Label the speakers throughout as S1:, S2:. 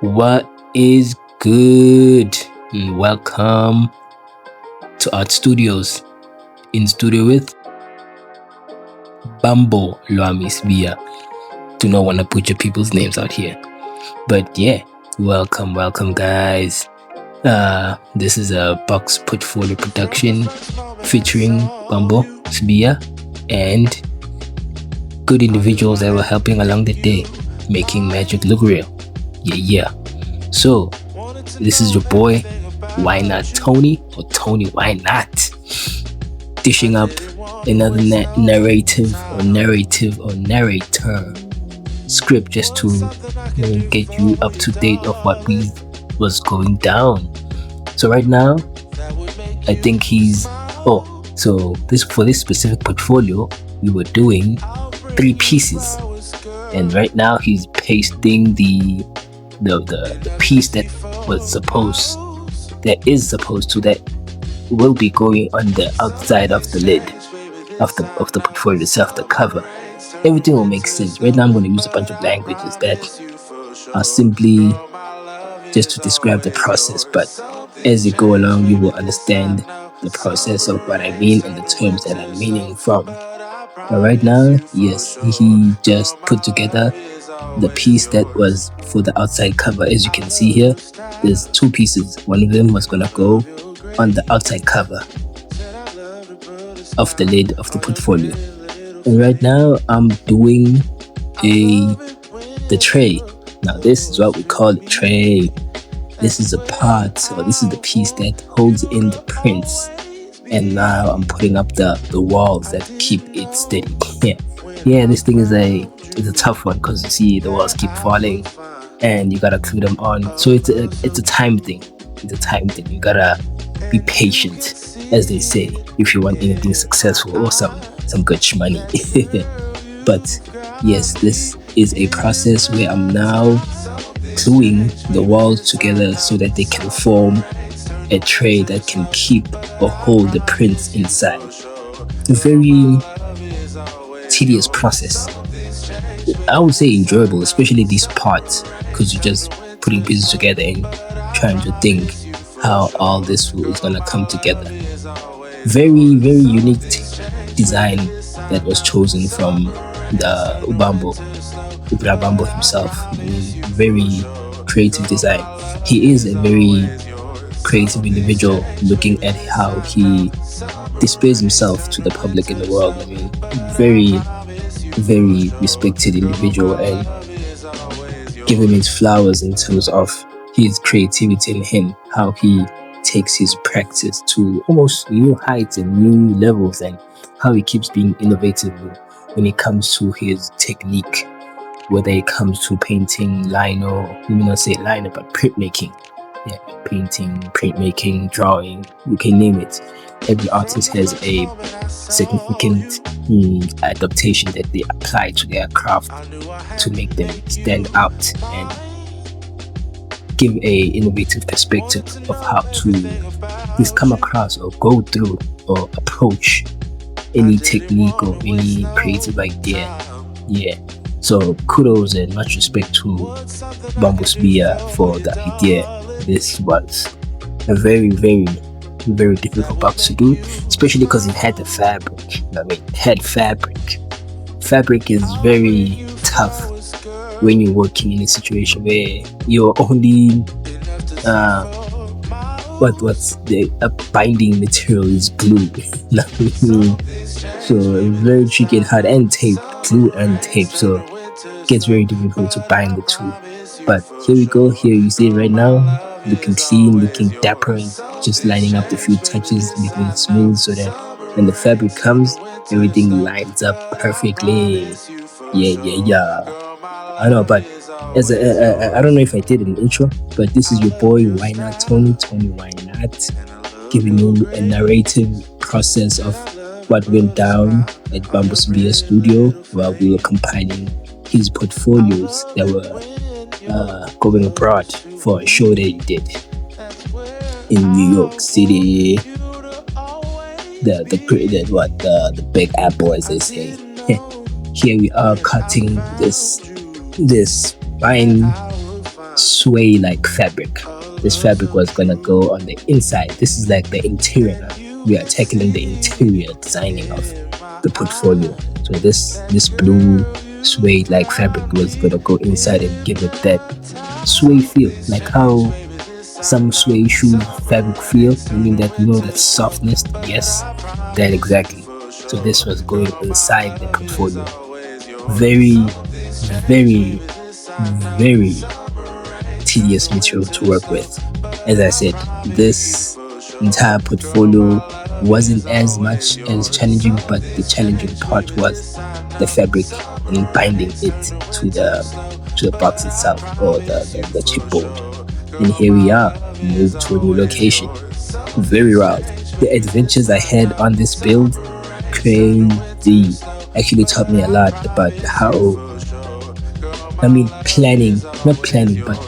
S1: What is good? And welcome to Art Studios. In studio with Bambo Sibiya. Do not want to put your people's names out here. But yeah, welcome guys. This is a box portfolio production featuring Bambo Sibiya and good individuals that were helping along the day, making magic look real. Yeah. So, this is your boy, Why Not Tony, or Tony Why Not, dishing up another narrator script just to get you up to date of what was going down. So right now, I think for this specific portfolio, we were doing 3 pieces, and right now he's pasting the piece that will be going on the outside of the lid of the portfolio itself, the cover. Everything will make sense. Right now I'm going to use a bunch of languages that are simply just to describe the process, but as you go along you will understand the process of what I mean and the terms that I'm meaning from. But right now, yes, he just put together the piece that was for the outside cover. As you can see here, there's 2 pieces. One of them was gonna go on the outside cover of the lid of the portfolio. And right now I'm doing the tray. Now this is what we call a tray. This is this is the piece that holds in the prints. And now I'm putting up the walls that keep it steady. Yeah, this thing is a tough one because you see the walls keep falling and you gotta glue them on. So it's a time thing. You gotta be patient, as they say, if you want anything successful or some good money. But yes, this is a process where I'm now gluing the walls together so that they can form a tray that can keep or hold the prints inside. A very tedious process. I would say enjoyable, especially these parts, because you're just putting pieces together and trying to think how all this is gonna come together. Very unique design that was chosen from the Bambo himself. Very creative design. He is a very creative individual, looking at how he displays himself to the public in the world. I mean, very respected individual, and give him his flowers in terms of his creativity in him, how he takes his practice to almost new heights and new levels, and how he keeps being innovative when it comes to his technique, whether it comes to painting, lino, let me not say lino, but printmaking. Yeah, painting, printmaking, drawing, you can name it. Every artist has a significant adaptation that they apply to their craft to make them stand out and give a innovative perspective of how to just come across or go through or approach any technique or any creative idea. Yeah. So kudos and much respect to Bambo Sibiya for the idea. This was a very difficult box to do, especially because it had the fabric. Fabric is very tough when you're working in a situation where you're only what's the binding material is glue. So it's very tricky and hard, and tape, glue and tape. So it gets very difficult to bind the two. But here we go. Here you see it right now, looking clean, looking dapper, and just lining up the few touches, making it smooth so that when the fabric comes, everything lines up perfectly. Yeah. I know, but I don't know if I did an intro, but this is your boy, Why Not Tony Why Not, giving you a narrative process of what went down at Bambo Sibiya studio while we were compiling his portfolios that were going abroad for a show that he did in New York City. The big apple, as they say. Here we are cutting this fine sway like fabric. This fabric was gonna go on the inside. This is like the interior now. We are tackling the interior designing of the portfolio. So this blue suede like fabric was gonna go inside and give it that sway feel, like how some suede shoe fabric feel. I mean that, that softness. Yes, that exactly. So this was going inside the portfolio. Very, very, very tedious material to work with. As I said, this entire portfolio wasn't as much as challenging, but the challenging part was the fabric and binding it to the box itself, or the chipboard. And here we are, moved to a new location. Very wild. The adventures I had on this build, crazy. Actually taught me a lot about how, planning, not planning, but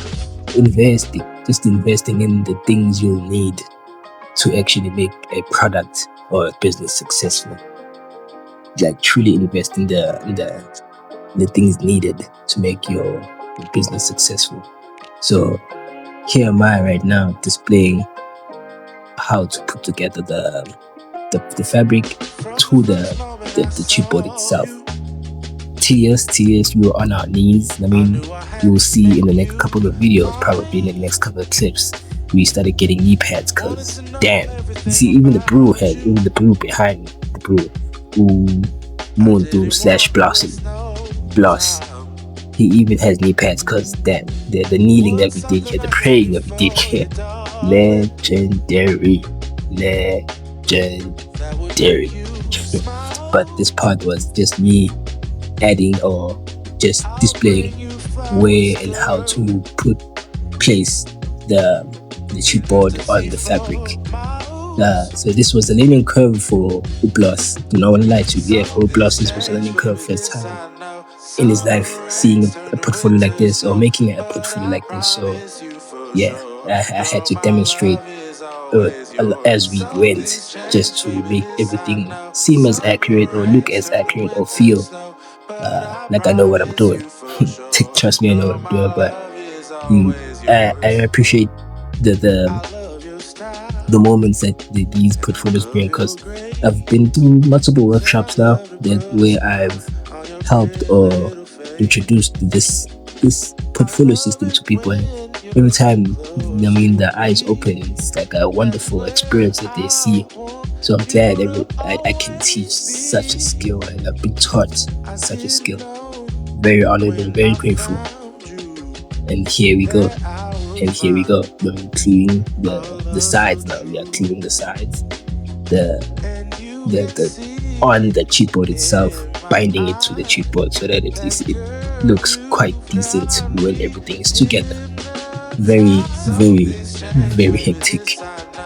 S1: investing in the things you'll need to actually make a product or a business successful. Like truly invest in the things needed to make your business successful. So here am I right now displaying how to put together the fabric to the chipboard itself. Tears, we were on our knees. You will see in the next couple of videos, probably in the next couple of clips, we started getting knee pads, because damn, you see, even the brew behind the brew, Muntu / Bloss, he even has knee pads, because damn, the kneeling that we did here, the praying that we did here, legendary. But this part was just me adding or just displaying where and how to place the chipboard on the fabric. So this was a learning curve for Ublos. Do not want to lie to you. Yeah, for Ublos, this was a learning curve first time in his life, seeing a portfolio like this or making a portfolio like this. So yeah, I had to demonstrate as we went, just to make everything seem as accurate or look as accurate or feel like I know what I'm doing. Trust me, I know what I'm doing. But I appreciate the moments that these portfolios bring, because I've been doing multiple workshops now where I've helped or introduced this portfolio system to people, and every time the eyes open, it's like a wonderful experience that they see. So I'm glad I can teach such a skill, and I've been taught such a skill. Very honored and very grateful. And here we go. We're cleaning the sides now. We are cleaning the sides. The on the chipboard itself, binding it to the chipboard so that at least it looks quite decent when everything is together. Very, very, very hectic.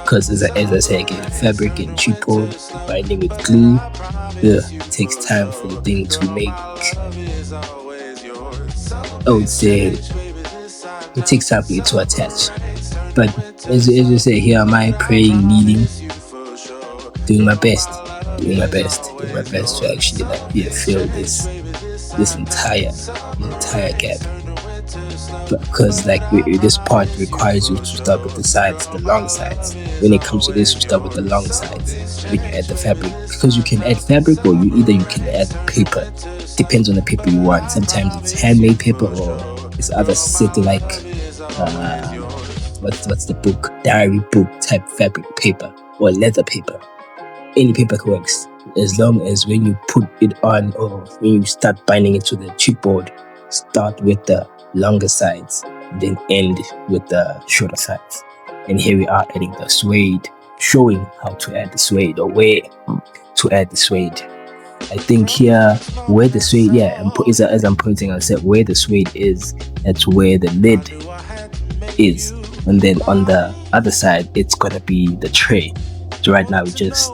S1: Because as I say again, fabric and chipboard, binding with glue, it takes time for the thing to make. I would say it takes time for it to attach. But as you say, here am I praying, kneeling, doing my best to actually fill this entire gap. Because this part requires you to start with the sides, the long sides. When it comes to this, you start with the long sides when you add the fabric, because you can add fabric or you can add paper. Depends on the paper you want. Sometimes it's handmade paper, or it's other city what's the book, diary book type fabric paper, or leather paper. Any paper works, as long as when you put it on or when you start binding it to the chipboard, start with the longer sides, then end with the shorter sides. And here we are adding the suede, showing how to add the suede or where to add the suede. I think here where the suede, as I'm pointing, I said where the suede is, that's where the lid is. And then on the other side, it's gonna be the tray. So right now we're just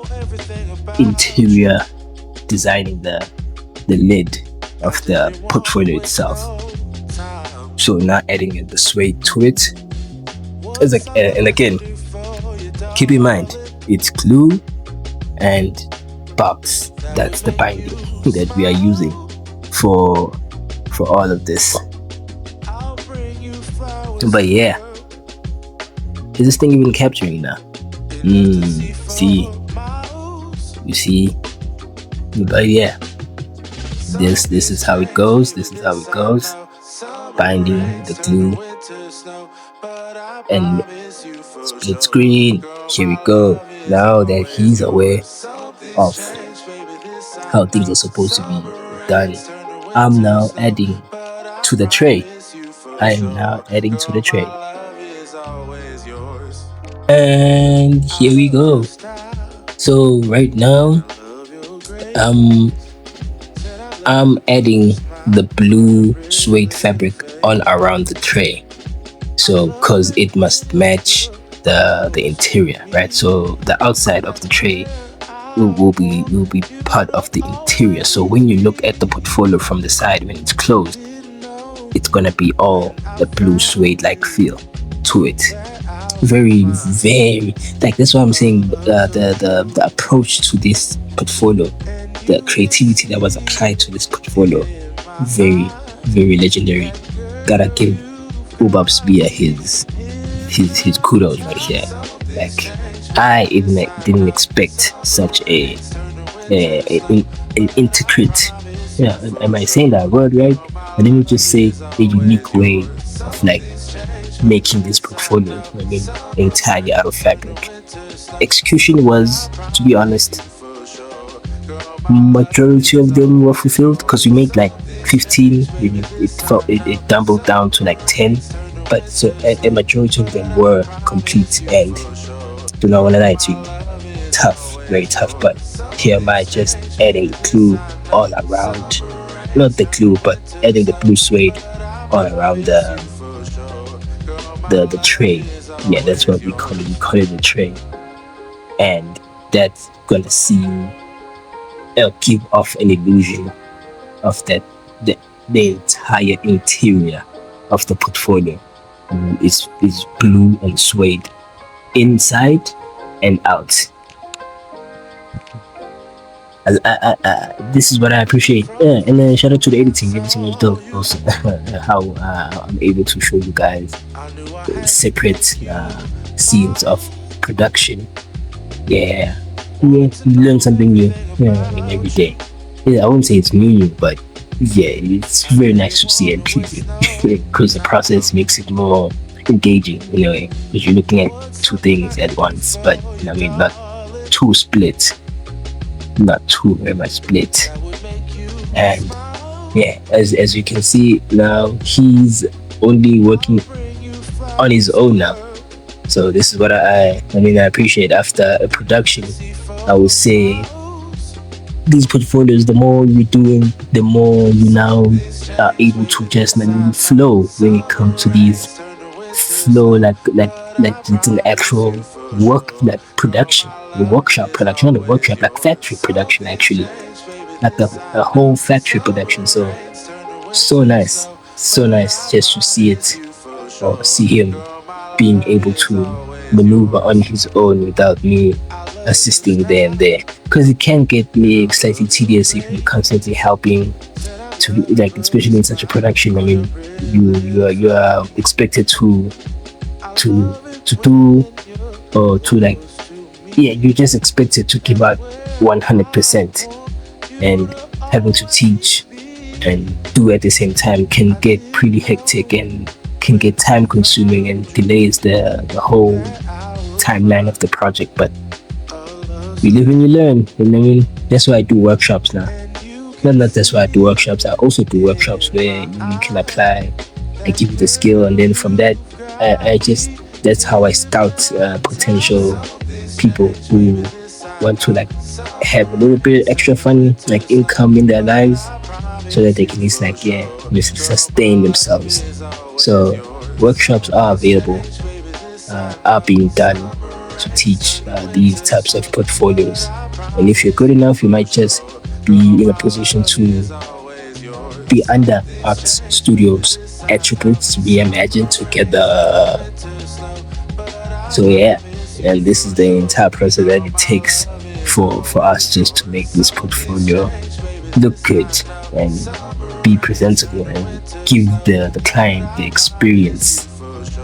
S1: interior designing the lid of the portfolio itself. So now adding in the suede to it. And again, keep in mind, it's glue and box. That's the binding that we are using for all of this. But yeah, is this thing even capturing now? See, you see, but yeah, this is how it goes. This is how it goes. Binding the glue and split screen. Here we go. Now that he's aware of how things are supposed to be done, I'm now adding to the tray. I am now adding to the tray. And here we go. So right now, um, I'm adding the blue suede fabric all around the tray. So, cause it must match the interior, right? So the outside of the tray will be part of the interior. So when you look at the portfolio from the side when it's closed, it's gonna be all the blue suede like feel to it. Very, very like that's why I'm saying the approach to this portfolio, the creativity that was applied to this portfolio, very, very legendary. Gotta give Bambo Sibiya his kudos right here. Like I even didn't expect such an intricate, yeah, am I saying that word right? And let me just say a unique way of like making this portfolio, I mean, entirely out of fabric. Execution was, to be honest, majority of them were fulfilled because we made like 15. It dumbled down to like 10, but so a majority of them were complete. And do not want to lie to you, tough, very tough. But here am I just adding the glue all around, not the glue, but adding the blue suede all around the tray. Yeah, that's what we call it. We call it the tray, and that's gonna seem give off an illusion of that the entire interior of the portfolio is blue and suede inside and out. This is what I appreciate. Yeah, and then shout out to the editing. Everything was dope. Also, how I'm able to show you guys separate scenes of production. Yeah, yeah, you learn something new. Yeah, I mean, every day. Yeah, I won't say it's new, but yeah, it's very nice to see and pleasing because the process makes it more engaging in a way because you're looking at two things at once, but I mean, not two split, not too very much split. And yeah, as you can see now, he's only working on his own now. So this is what I mean, I appreciate after a production. I would say these portfolios, the more you're doing, the more you now are able to just flow when it comes to these flow like it's an actual work, like production, the workshop production, not the workshop, like factory production actually, like a whole factory production. So nice, so nice just to see it or see him being able to maneuver on his own without me assisting there and there, because it can get me slightly tedious if you're constantly helping to, like, especially in such a production. I mean, you are expected to do, or to, like, yeah, you're just expected to give out 100%, and having to teach and do at the same time can get pretty hectic and can get time consuming and delays the whole timeline of the project. But you live and you learn, and I mean, that's why I do workshops now. Not that's why I do workshops. I also do workshops where you can apply. I give you the skill, and then from that, I just, that's how I scout potential people who want to, like, have a little bit extra fun, like, income in their lives, so that they can just, like, yeah, just sustain themselves. So workshops are available, are being done to teach these types of portfolios. And if you're good enough, you might just be in a position to be under art studios attributes reimagined together. So yeah, and this is the entire process that it takes for us just to make this portfolio look good and be presentable and give the client the experience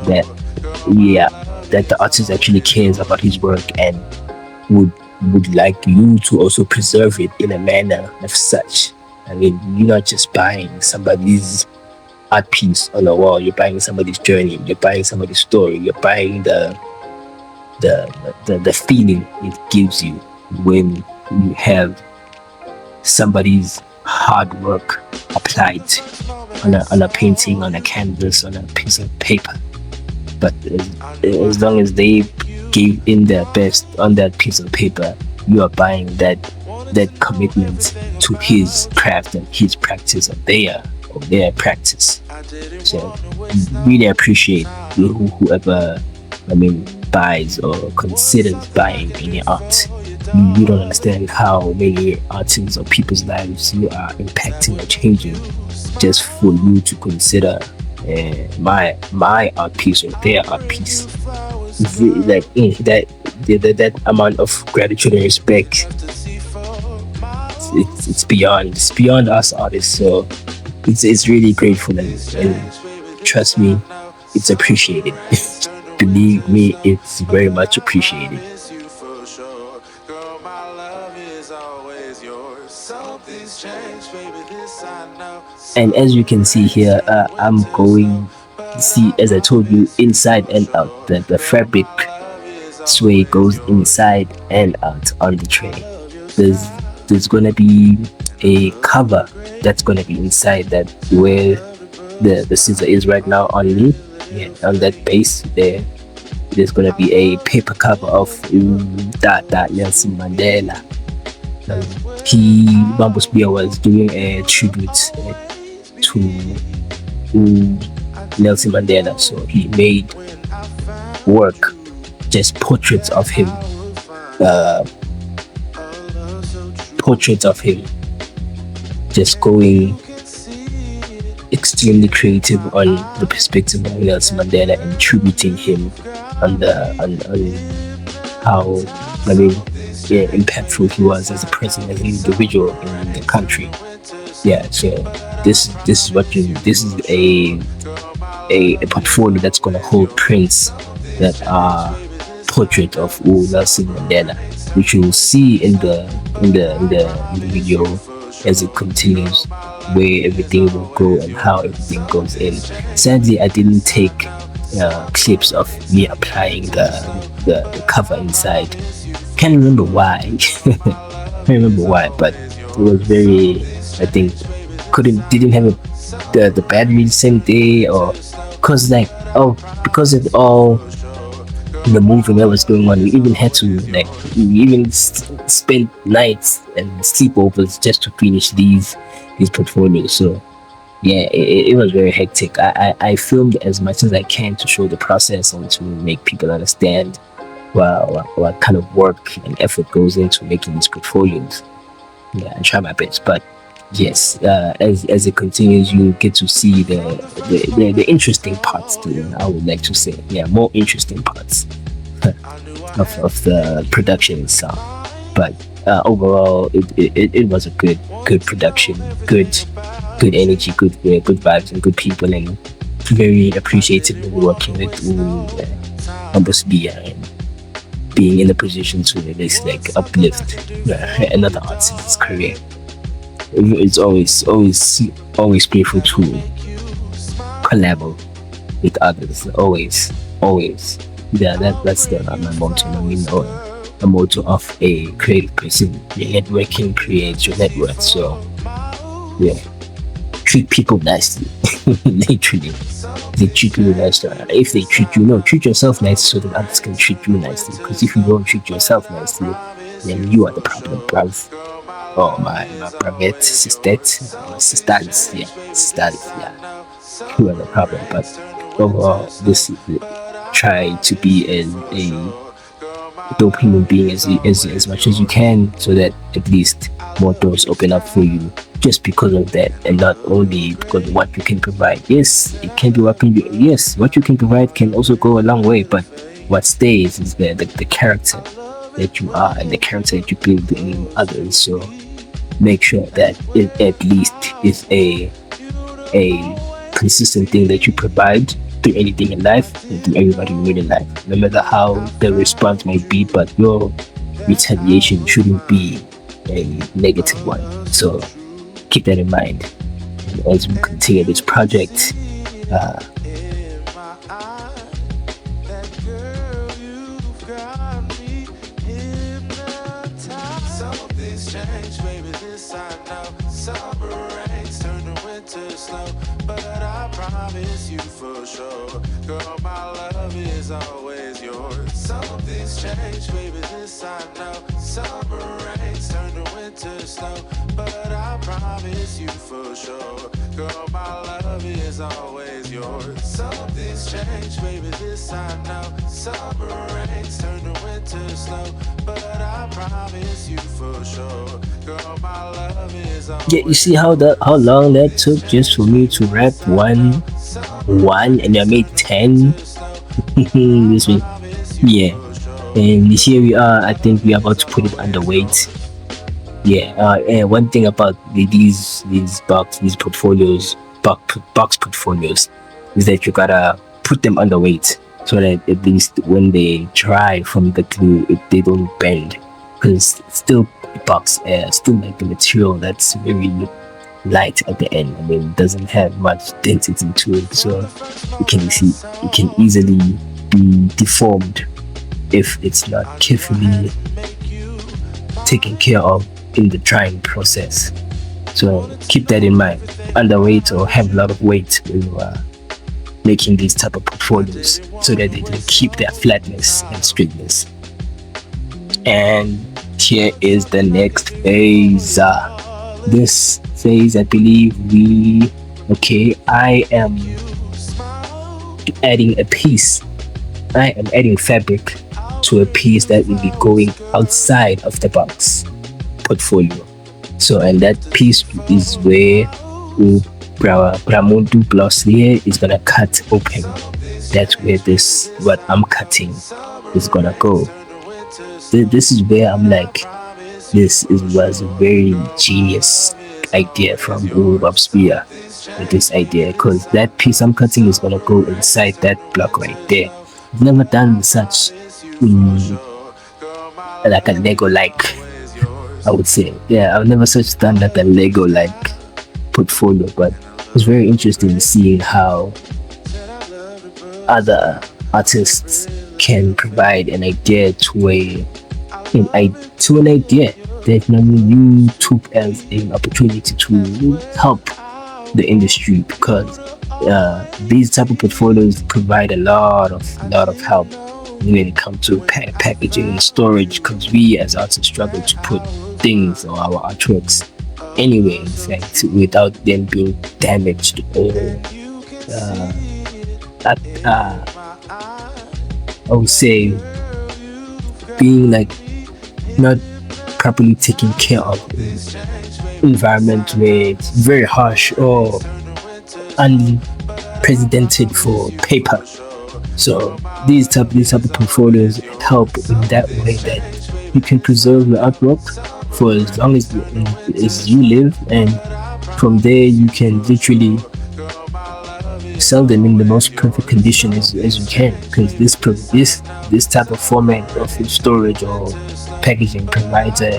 S1: that, yeah, that the artist actually cares about his work and would would like you to also preserve it in a manner of such. I mean, you're not just buying somebody's art piece on the wall. You're buying somebody's journey. You're buying somebody's story. You're buying the feeling it gives you when you have somebody's hard work applied on a painting, on a canvas, on a piece of paper. But as long as they gave in their best on that piece of paper, you are buying that commitment to his craft and his practice of their practice. So really appreciate whoever, I mean, buys or considers buying any art. You don't understand how many artists or people's lives you are impacting or changing just for you to consider my art piece or their art piece. Like that amount of gratitude and respect, it's beyond us artists. So it's really grateful, and trust me, it's appreciated. Believe me, it's very much appreciated. And as you can see here, I'm going, see, as I told you, inside and out. The fabric sway goes inside and out on the tray. There's there's gonna be a cover that's gonna be inside that, where the scissor is right now on me. Yeah, on that base there, there's gonna be a paper cover of Tata Nelson Mandela. Um, he Bambo Sibiya was doing a tribute to Nelson Mandela, so he made work, just uh, portraits of him, just going extremely creative on the perspective of Nelson Mandela and tributing him on how, I mean, yeah, impactful he was as a person, as an individual in the country. Yeah, so this is what you this is a portfolio that's gonna hold prints that are portrait of Nelson Mandela, which you will see in the video as it continues, where everything will go and how everything goes in. Sadly, I didn't take clips of me applying the cover inside. Can't remember why. Can't remember why, but it was very. I think couldn't didn't have the battery the same day, or because of all the moving that was going on. We even had to, like, we even spend nights and sleepovers just to finish these portfolios. So yeah, it was very hectic. I filmed as much as I can to show the process and to make people understand what kind of work and effort goes into making these portfolios. Yeah, I try my best, but yes, as it continues, you get to see the interesting parts too. I would like to say, yeah, more interesting parts of the production itself. But overall, it was a good production, good energy, good vibes, and good people, and very appreciative of working with Bambo Sibiya and being in a position to release, like, uplift another artist's career. It's always grateful to collabo with others. Always. Yeah, that's my motto. I mean, or a motto of a creative person. Your networking creates your net worth. So yeah, treat people nicely. Literally, they treat you nicely. If they treat you, no, treat yourself nicely so that others can treat you nicely. Because if you don't treat yourself nicely, then you are the problem, bruv. Oh, my bravette, sisters, yeah, sisters, yeah. You are the problem, but overall, this try to be a dope human being as much as you can, so that at least more doors open up for you just because of that, and not only because of what you can provide. Yes, it can be yes, what you can provide can also go a long way, but what stays is the character that you are and the character that you build in others. So make sure that it at least is a consistent thing that you provide, through anything in life and through everybody you meet in life, no matter how the response may be. But your retaliation shouldn't be a negative one. So keep that in mind as we continue this project. Uh, yeah, you see how long that took just for me to rap one, and I made 10. This week, yeah. And here we are. I think we are about to put it underweight. Yeah, and one thing about these portfolios, box portfolios, is that you gotta put them underweight so that at least when they dry from the glue, they don't bend. Because still box, still like the material that's very light at the end. I mean, it doesn't have much density to it, so you can see it can easily be deformed if it's not carefully taken care of in the drying process. So keep that in mind. Underweight or have a lot of weight when you are making these type of portfolios so that they can keep their flatness and straightness. And here is the next phase. This phase, I believe we okay. I am adding a piece. I am adding fabric to a piece that will be going outside of the box portfolio. So, and that piece is where Bramuntu plus here is gonna cut open. That's where this what I'm cutting is gonna go. This is where I'm like, was a very genius idea from Bambo Sibiya with this idea, because that piece I'm cutting is gonna go inside that block right there. I've never done such like a Lego like, I would say. Yeah, I've never such done like a Lego like portfolio, but it's very interesting seeing how other artists can provide an idea to an idea that you took as an opportunity to help the industry, because these type of portfolios provide a lot of help when it comes to packaging and storage, because we as artists struggle to put things or our artworks anywhere, in fact, without them being damaged or uh, I would say being like not properly taken care of environment where it's very harsh or unprecedented for paper. So these type of portfolios help in that way, that you can preserve your artwork for as long as you live, and from there you can literally sell them in the most perfect condition as you can, because this type of format of storage or packaging provides a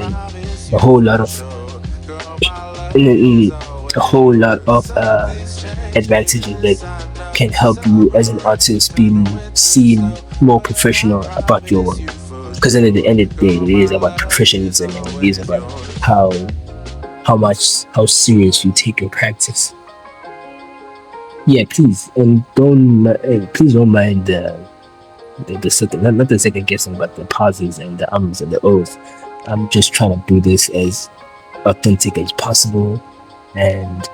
S1: whole lot of advantages that can help you as an artist be seen more professional about your work. Because at the end of the day, it is about professionalism, and it is about how how serious you take your practice. Yeah, please, and please don't mind the second, not the second guessing, but the pauses and the ums and the ohs. I'm just trying to do this as authentic as possible, and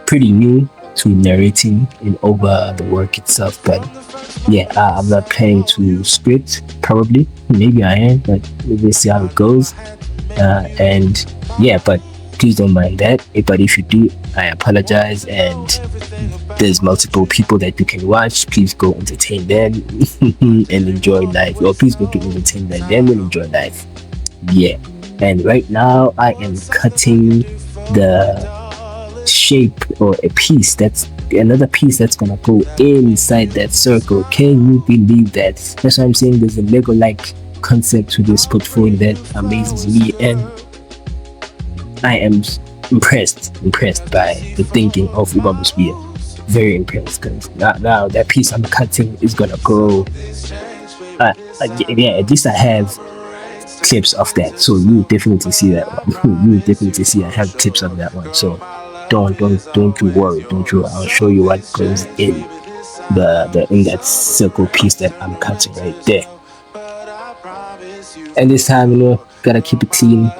S1: pretty new to narrating and over the work itself. But yeah, I'm not planning to script. Probably, maybe I am, but we'll see how it goes. And yeah, but please don't mind that. But if you do, I apologize. And there's multiple people that you can watch. Please go entertain them and enjoy life. Or please go get entertained by them and enjoy life. Yeah. And right now I am cutting the shape or a piece that's another piece that's gonna go inside that circle. Can you believe that? That's why I'm saying there's a Lego like concept to this portfolio that amazes me, and I am impressed by the thinking of Bambo Sibiya. Very impressed because now that piece I'm cutting is gonna go. Yeah, at least I have clips of that, so you definitely see that one. You definitely see I have clips of that one. So don't you worry, don't you? I'll show you what goes in the in that circle piece that I'm cutting right there. And this time, gotta keep it clean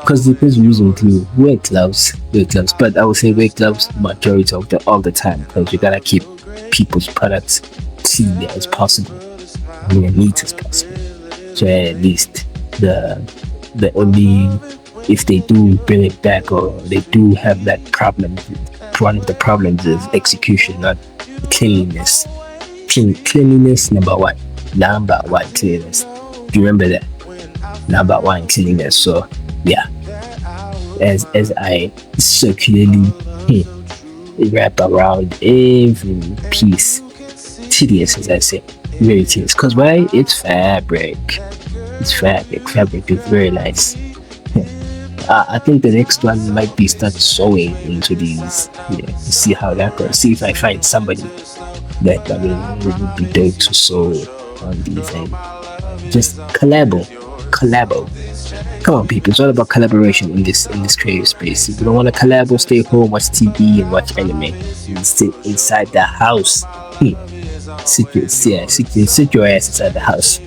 S1: because we're using glue. Wear gloves, but I would say wear gloves majority of the all the time because you gotta keep people's products clean as possible. I mean, as neat as possible. So at least the only if they do bring it back or they do have that problem, one of the problems is execution, not cleanliness. Cleanliness number one cleanliness. Do you remember that? Number one cleanliness. So yeah, as I circularly wrap around every piece, tedious as I say, very tedious. Cause why? It's fabric. It's fabric. Fabric is very nice. I think the next one might be start sewing into these. Yeah, see how that goes. See if I find somebody that would be there to sew on these and just collabo. Come on, people! It's all about collaboration in this creative space. If you don't want to collabo, stay home, watch TV, and watch anime. And sit inside the house. Sit your ass inside the house.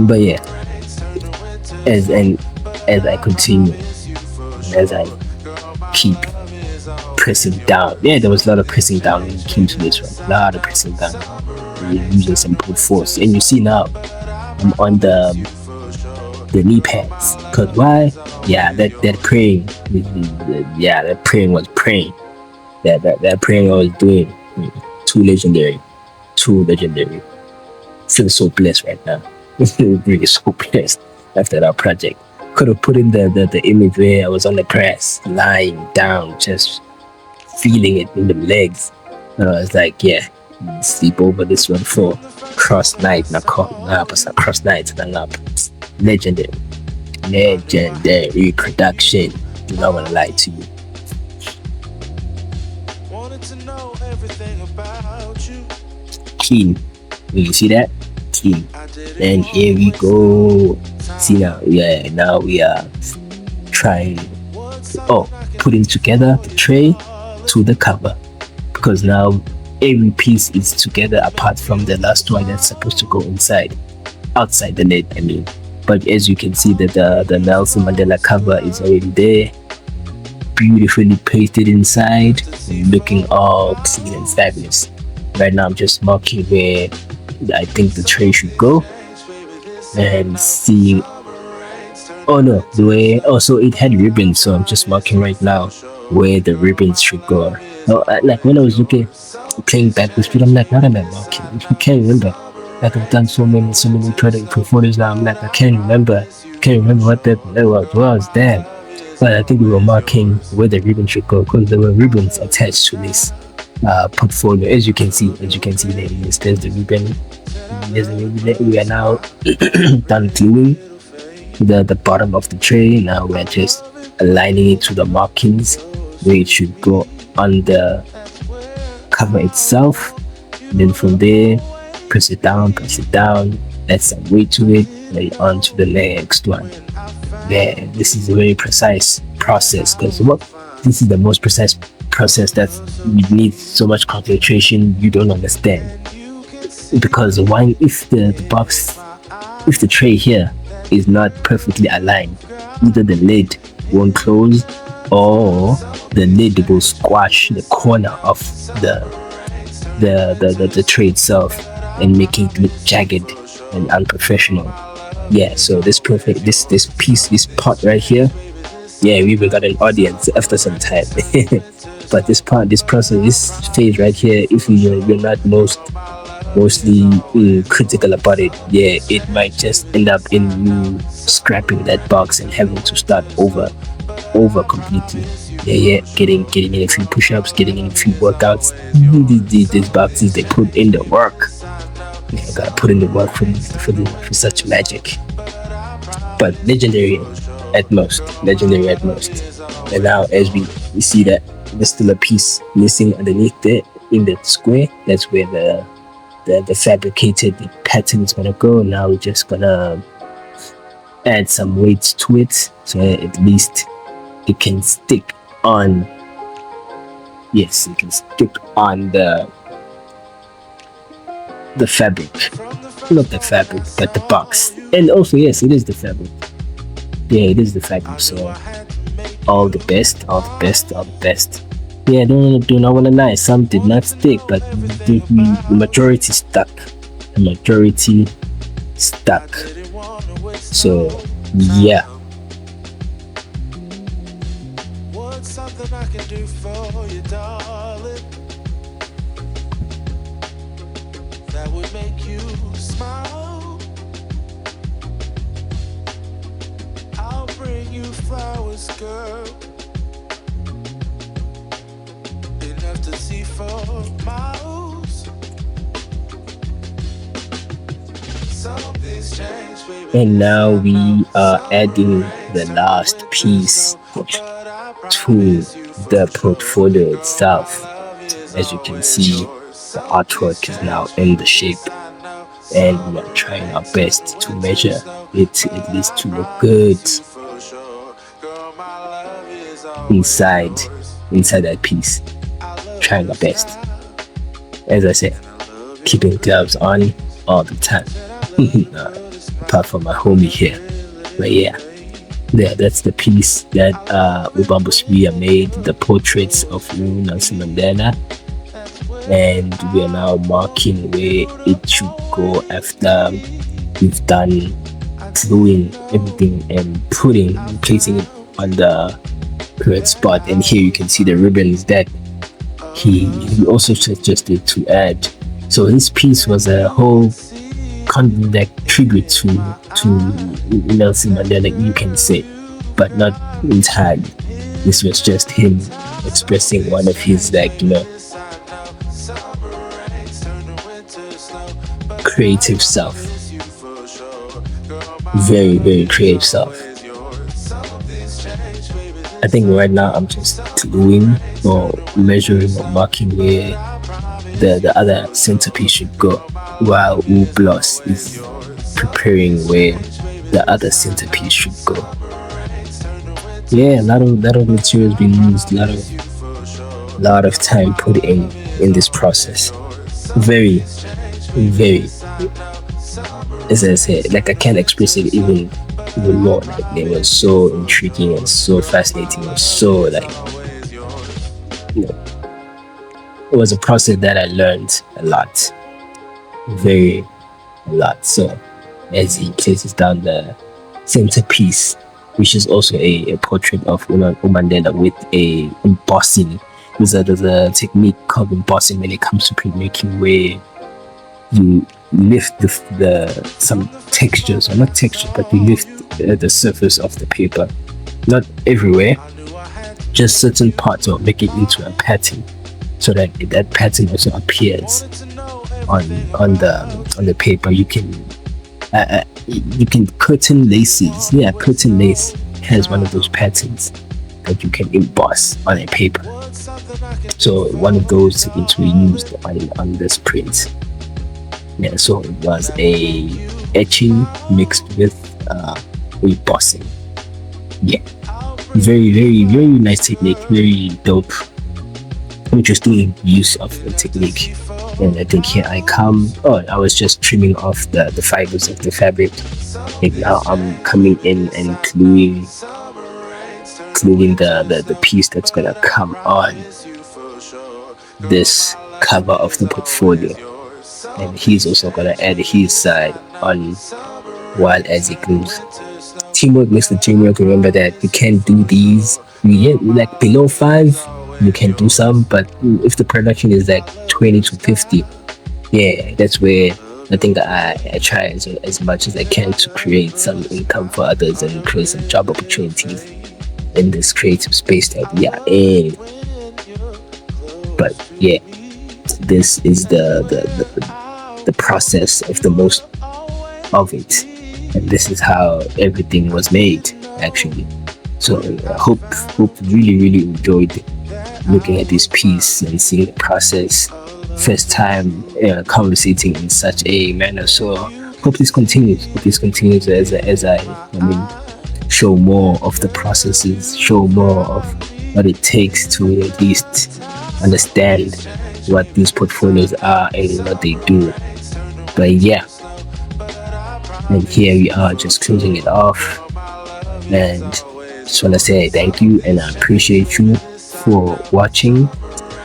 S1: But yeah, as I continue, as I keep pressing down. Yeah, there was a lot of pressing down when it came to this one. A lot of pressing down. We're using some brute force, and you see now I'm on the knee pads. Cause why? Yeah, that praying. Yeah, that praying was praying. That praying I was doing. Too legendary. Too legendary. Feel so blessed right now. Really so blessed after that project. Could have put in the image where I was on the grass, lying down, just feeling it in the legs. And I was like, yeah, sleep over this one for cross night, not cross night, not legendary production. Do not want to lie to you. Clean. You see that? Clean. And here we go. See now, yeah, now we are trying putting together the tray to the cover, because now every piece is together apart from the last one that's supposed to go outside the lid, I mean. But as you can see that the Nelson Mandela cover is already there, beautifully pasted inside, looking all clean and fabulous. Right now I'm just marking where I think the tray should go and seeing so it had ribbons, so I'm just marking right now where the ribbons should go. Like when I was playing back with it, I'm like, not am I marking? I can't remember. Like I've done so many product portfolios now, I'm like, I can't remember what that was, damn. But I think we were marking where the ribbon should go because there were ribbons attached to this portfolio. As you can see there's the ribbon. We are now done gluing the bottom of the tray. Now we're just aligning it to the markings where it should go on the cover itself. And then from there, press it down, add some weight to it, lay on to the next one. There, this is a very precise process because this is the most precise process that you need so much concentration you don't understand. Because if the tray here is not perfectly aligned, either the lid won't close or the lid will squash the corner of the tray itself and making it look jagged and unprofessional. Yeah, so this part right here, yeah, we even got an audience after some time. But this phase right here, if you're not mostly critical about it, yeah, it might just end up in you scrapping that box and having to start over over completely. Yeah, getting in a few push-ups, getting in a few workouts. These boxes, they put in the work. Yeah, gotta put in the work for such magic. But legendary at most, legendary at most. And now, as we see that there's still a piece missing underneath there in the square, that's where the fabricated pattern is gonna go. Now we're just gonna add some weights to it, so at least it can stick on. Yes, it can stick on the fabric, not the fabric, but the box. And also, yes, it is the fabric. Yeah, it is the fabric. So all the best, all the best, all the best. Yeah, do not wanna lie. Some did not stick, but the majority stuck. The majority stuck. So yeah. What's something I can do for you, darling? That would make you smile. I'll bring you flowers, girl. Enough to see for miles. Something's changed, baby. And now we are adding the last piece to the portfolio itself. As you can see, the artwork is now in the shape, and we are trying our best to measure it at least to look good inside that piece. Trying our best. As I said, keeping gloves on all the time. Apart from my homie here. But yeah. Yeah, that's the piece that Bambo Sibiya made, the portraits of Nelson Mandela, and we are now marking where it should go after we've done gluing everything and placing it on the correct spot. And here you can see the ribbons that he also suggested to add. So this piece was a whole tribute to Nelson Mandela, you can say, but not entirely. This was just him expressing one of his creative self. Very, very creative self. I think right now I'm just gluing or measuring or marking where the other centerpiece should go, while Bloss is preparing where the other centerpiece should go. Yeah, a lot of materials being used, a lot of time put in this process. Very, very, as I said, like I can't express it even more. Like they were so intriguing and so fascinating and so it was a process that I learned a lot, a lot. So as he places down the centerpiece, which is also a portrait of Mandela with a embossing. There's a technique called embossing when it comes to printmaking, where you lift some textures, or not texture, but you lift the surface of the paper, not everywhere, just certain parts, or make it into a pattern, so that pattern also appears on the paper. You can curtain laces. Yeah, curtain lace has one of those patterns that you can emboss on a paper. So one of those techniques we used on this print. Yeah, so it was a etching mixed with embossing. Yeah, very, very, very nice technique. Very dope, interesting use of the technique. And I think here I was just trimming off the fibers of the fabric. And now I'm coming in and gluing the piece that's gonna come on this cover of the portfolio. And he's also gonna add his side on while as he glues. Teamwork makes the dream work. Remember that you can't do these. Like below 5, you can do some, but if the production is like 20 to 50, yeah, that's where I think I try as much as I can to create some income for others and create some job opportunities in this creative space that we are in. But yeah, this is the process of the most of it, and this is how everything was made actually. So I hope really enjoyed looking at this piece and seeing the process. First time conversating in such a manner. So hope this continues. Hope this continues I mean, show more of the processes, show more of what it takes to at least understand what these portfolios are and what they do. But yeah, and here we are just closing it off. And just want to say thank you and I appreciate you for watching.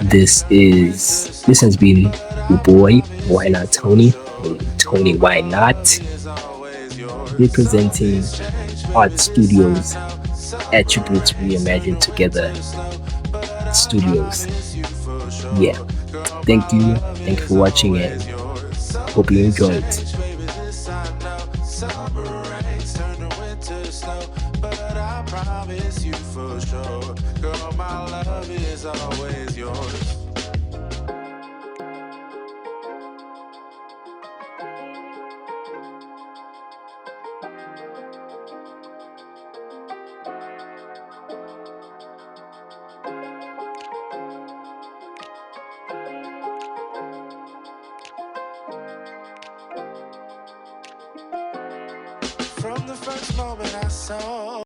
S1: This has been your boy, Why Not Tony, or Tony Why Not, representing Art Studios, Attributes Reimagined Together Studios. Yeah, thank you for watching and hope you enjoyed.
S2: From the first moment I saw